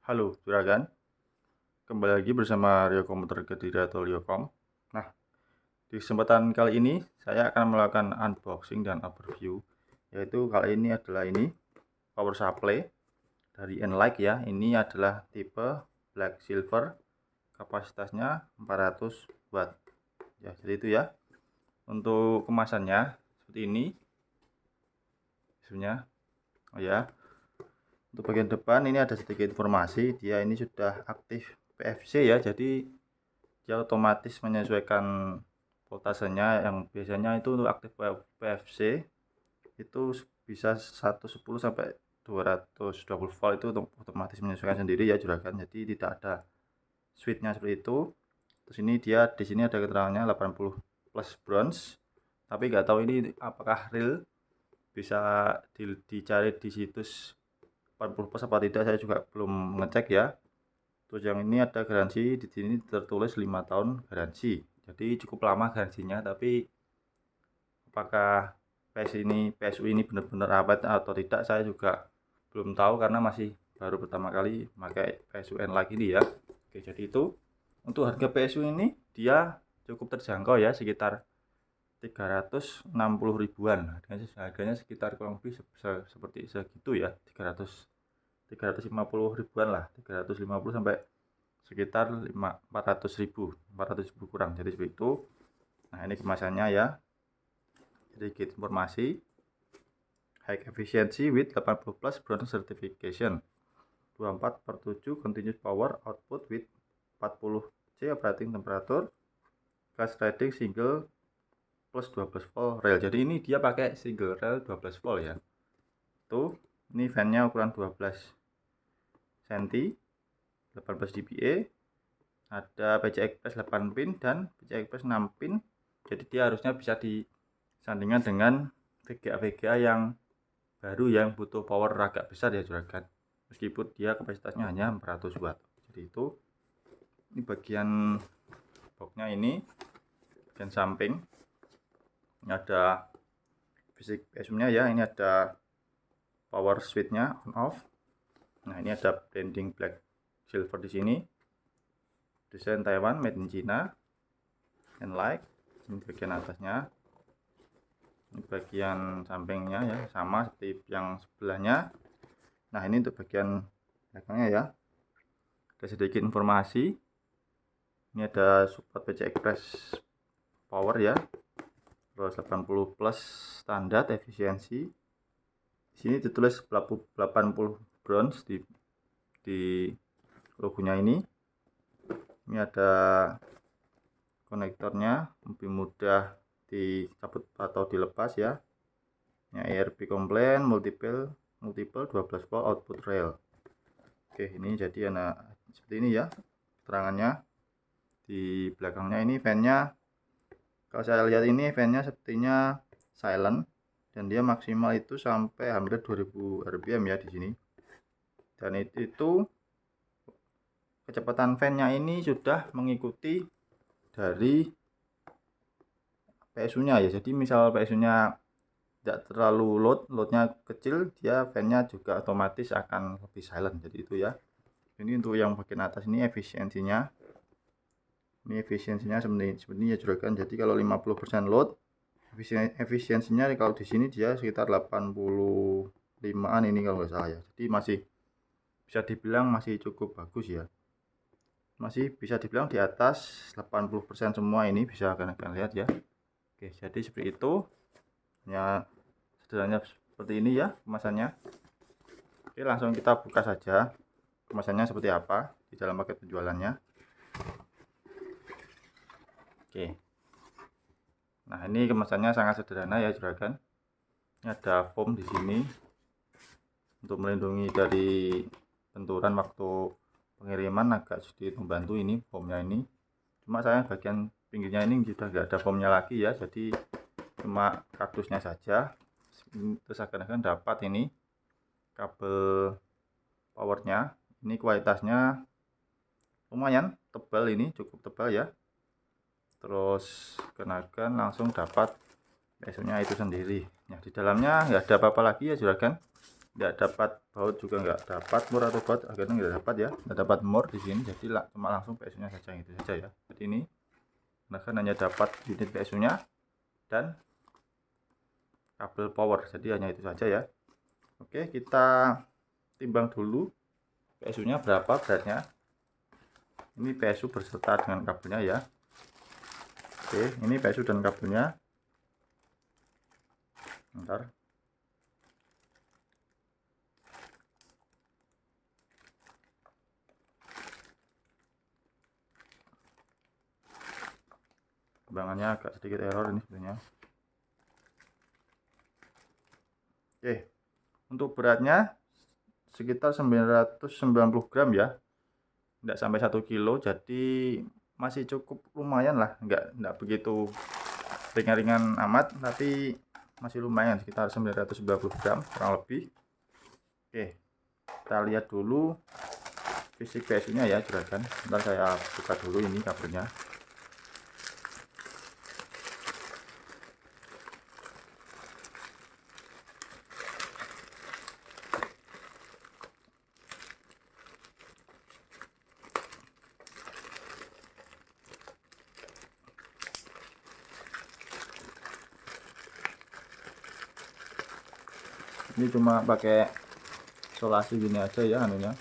Halo juragan, kembali lagi bersama Rio Komputer Kediri atau Riokom. Nah, di kesempatan kali ini saya akan melakukan unboxing dan overview, yaitu kali ini adalah power supply dari Enlight ya. Ini adalah tipe Black Silver, kapasitasnya 400 watt. Ya, jadi itu ya. Untuk kemasannya seperti ini. Sebenarnya, oh ya. Untuk bagian depan ini ada sedikit informasi, dia ini sudah aktif PFC ya, jadi dia otomatis menyesuaikan voltasenya. Yang biasanya itu untuk aktif PFC itu bisa 110 sampai 220 volt, itu otomatis menyesuaikan sendiri ya juragan, jadi tidak ada switchnya seperti itu. Terus ini dia di sini ada keterangannya 80 plus bronze, tapi nggak tahu ini apakah real, bisa dicari di situs 40 plus apa tidak, saya juga belum ngecek ya. Terus yang ini ada garansi, di sini tertulis 5 tahun garansi. Jadi cukup lama garansinya, tapi apakah PSU ini benar-benar awet atau tidak saya juga belum tahu, karena masih baru pertama kali pakai PSU Enlight ini ya. Oke, jadi itu untuk harga PSU ini dia cukup terjangkau ya, sekitar 360 ribuan. Harganya sekitar kurang lebih seperti segitu ya, 350 ribuan lah, 350 sampai sekitar 400 ribu kurang, jadi seperti itu. Nah, ini kemasannya ya, sedikit informasi. High efficiency with 80 plus bronze certification, 24/7 continuous power output with 40 C operating temperature, flash rating single plus 12 volt rail. Jadi ini dia pakai single rail 12 volt ya. Tuh, ini fan-nya ukuran 12 cm, 18 dBA, ada PCI Express 8 pin dan PCI Express 6 pin. Jadi dia harusnya bisa disandingkan dengan VGA yang baru yang butuh power agak besar ya juragan, meskipun dia kapasitasnya hanya 400 watt. Jadi itu, ini bagian boxnya, ini bagian samping, ini ada fisik PSU nya ya, ini ada power switch nya on off. Nah, ini ada branding black silver di sini, desain Taiwan, made in China, Enlight. Ini bagian atasnya, ini bagian sampingnya ya, sama seperti yang sebelahnya. Nah, ini untuk bagian belakangnya ya, ada sedikit informasi. Ini ada support PCI Express power ya, terus 80 plus standar efisiensi. Di sini ditulis 80 bronze di logonya ini. Ini ada konektornya, lebih mudah dicabut atau dilepas ya. Ini ARP komplain, multiple 12 volt output rail. Oke, ini jadi seperti ini ya keterangannya. Di belakangnya ini fan-nya, kalau saya lihat ini fan-nya sepertinya silent, dan dia maksimal itu sampai hampir 2000 rpm ya di sini. Dan itu kecepatan fan-nya ini sudah mengikuti dari PSU-nya ya. Jadi misal PSU-nya tidak terlalu loadnya kecil, dia fan-nya juga otomatis akan lebih silent. Jadi itu ya. Ini untuk yang bagian atas ini efisiensinya. Ini efisiensinya seperti ini ya juragan. Jadi kalau 50% load, efisiensinya kalau di sini dia sekitar 85-an ini kalau nggak salah ya. Jadi masih bisa dibilang masih cukup bagus ya. Masih bisa dibilang di atas 80% semua, ini bisa kalian lihat ya. Oke, jadi seperti itu. Ya, sederhananya seperti ini ya kemasannya. Oke, langsung kita buka saja kemasannya seperti apa di dalam paket penjualannya. Oke. Nah, ini kemasannya sangat sederhana ya juragan. Ini ada foam di sini untuk melindungi dari benturan waktu pengiriman, agak sedikit membantu ini foamnya ini. Cuma saya bagian pinggirnya ini sudah nggak ada foamnya lagi ya, jadi cuma kardusnya saja. Terus akan dapat ini kabel powernya. Ini kualitasnya lumayan tebal, ini cukup tebal ya. Terus kenakan langsung dapat PSU-nya itu sendiri. Nah, di dalamnya nggak ada apa-apa lagi ya juragan. nggak dapat baut juga nggak dapat, more atau baut akhirnya nggak dapat ya, nggak dapat more di sini, jadi cuma langsung PSU nya saja gitu saja ya. Jadi ini kan hanya dapat unit PSU nya dan kabel power, jadi hanya itu saja ya. Oke, kita timbang dulu PSU nya berapa beratnya. Ini PSU berserta dengan kabelnya ya. Oke, ini PSU dan kabelnya. Bentar. Timbangannya agak sedikit error ini sebenarnya. Oke, untuk beratnya sekitar 990 gram ya, tidak sampai 1 kilo, jadi masih cukup lumayan lah, nggak begitu ringan-ringan amat, tapi masih lumayan, sekitar 990 gram kurang lebih. Oke, kita lihat dulu fisik PSU nya ya juragan. Bentar saya buka dulu ini kabelnya. Ini cuma pakai isolasi gini aja ya anunya.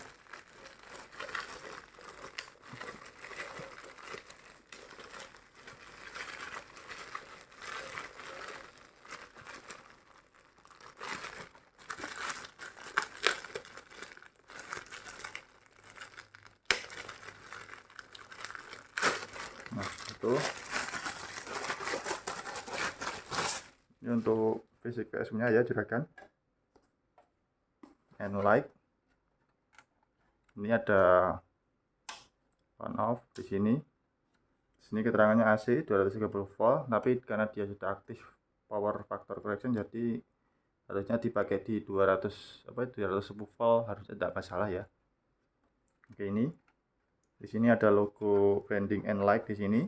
Nah, itu ini untuk fisik PSU nya ya juragan. N-Like. Ini ada on off di sini. Di sini keterangannya AC 230 volt, tapi karena dia sudah aktif power factor correction, jadi harusnya dipakai di 210 volt, harusnya tidak masalah ya. Oke, ini di sini ada logo branding N-Like di sini.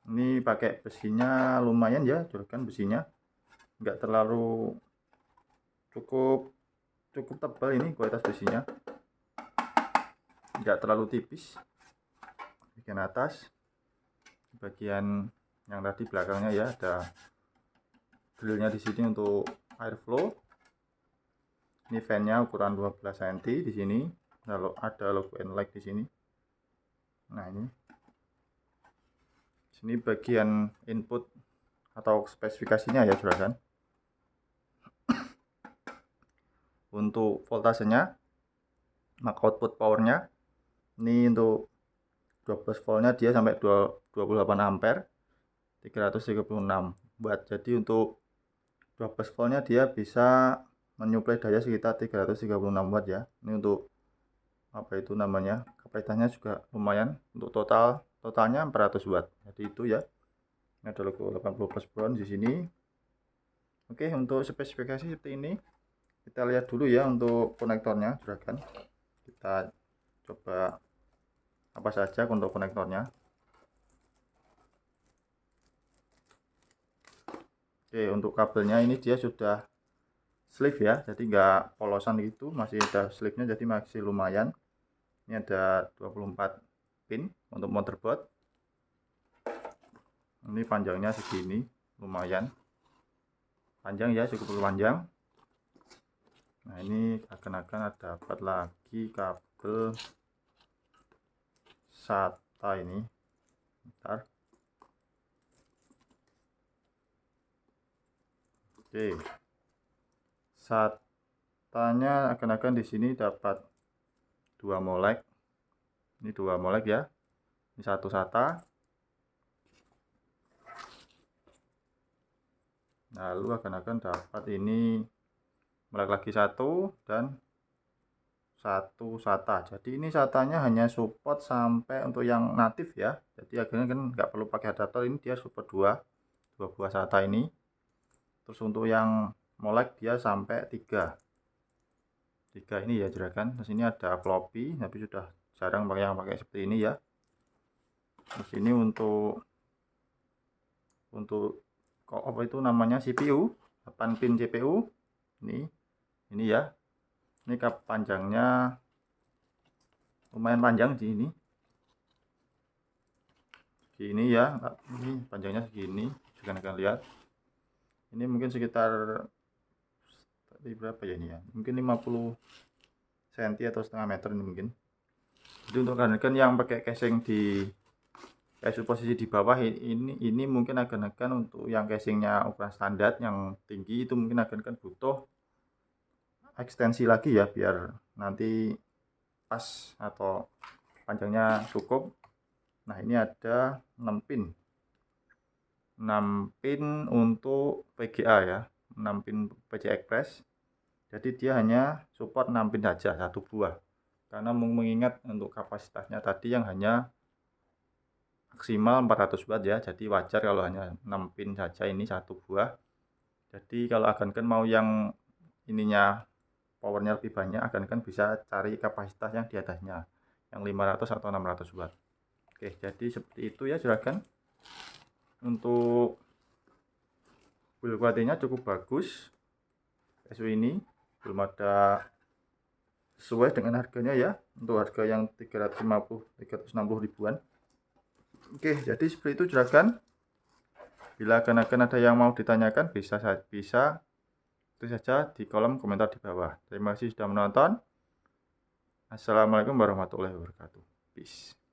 Ini pakai besinya lumayan ya juragan, besinya nggak terlalu, cukup tebal ini kualitas besinya, nggak terlalu tipis. Bagian atas, bagian yang tadi belakangnya ya, ada grillnya di sini untuk airflow. Ini fan-nya ukuran 12 cm di sini. Lalu ada logo N-Like di sini. Nah, ini sini bagian input atau spesifikasinya ya juragan. Untuk voltasenya, maka output powernya ini untuk 12 voltnya dia sampai 28 ampere, 336 watt. Jadi untuk 12 voltnya dia bisa menyuplai daya sekitar 336 watt ya. Ini untuk apa itu namanya, kapasitasnya juga lumayan. Untuk totalnya 400 watt. Jadi itu ya. Ini ada logo 80 plus bronze di sini. Oke, untuk spesifikasi seperti ini. Kita lihat dulu ya untuk konektornya juragan. Kita coba apa saja untuk konektornya. Oke, untuk kabelnya ini dia sudah sleeve ya, jadi nggak polosan gitu, masih ada sleeve-nya, jadi masih lumayan. Ini ada 24 pin untuk motherboard. Ini panjangnya segini, lumayan panjang ya, cukup panjang. Nah, ini akan dapat lagi kabel SATA ini. Bentar. Oke. SATA-nya akan di sini dapat 2 molek. Ini 2 molek ya. Ini 1 SATA. Lalu akan dapat ini molek lagi 1 dan 1 SATA. Jadi ini SATA-nya hanya support sampai untuk yang natif ya. Jadi akhirnya kan nggak perlu pakai adaptor, ini dia support 2 buah SATA ini. Terus untuk yang molek dia sampai 3 ini ya juragan. Terus ini ada floppy, tapi sudah jarang yang pakai seperti ini ya. Terus ini untuk apa itu namanya, CPU, 8 pin CPU. ini ya, ini kap panjangnya lumayan panjang sih ini segini ya, ini panjangnya segini, kalian akan lihat ini mungkin sekitar berapa ya ini ya, mungkin 50 cm atau setengah meter ini mungkin. Jadi untuk rekan-rekan yang pakai casing di posisi di bawah ini mungkin akan untuk yang casingnya ukuran standar yang tinggi itu mungkin akan butuh ekstensi lagi ya biar nanti pas atau panjangnya cukup. Nah ini ada 6 pin untuk VGA ya, 6 pin PCI Express. Jadi dia hanya support 6 pin saja, satu buah, karena mengingat untuk kapasitasnya tadi yang hanya maksimal 400 watt ya, jadi wajar kalau hanya 6 pin saja, ini satu buah. Jadi kalau akan mau yang ininya powernya lebih banyak, akan bisa cari kapasitas yang di atasnya, yang 500 atau 600 watt. Oke, jadi seperti itu ya juragan. Untuk build quality-nya cukup bagus. SU ini belum ada sesuai dengan harganya ya, untuk harga yang 360 ribuan. Oke, jadi seperti itu juragan. Bila akan ada yang mau ditanyakan bisa itu saja di kolom komentar di bawah. Terima kasih sudah menonton. Assalamualaikum warahmatullahi wabarakatuh. Peace.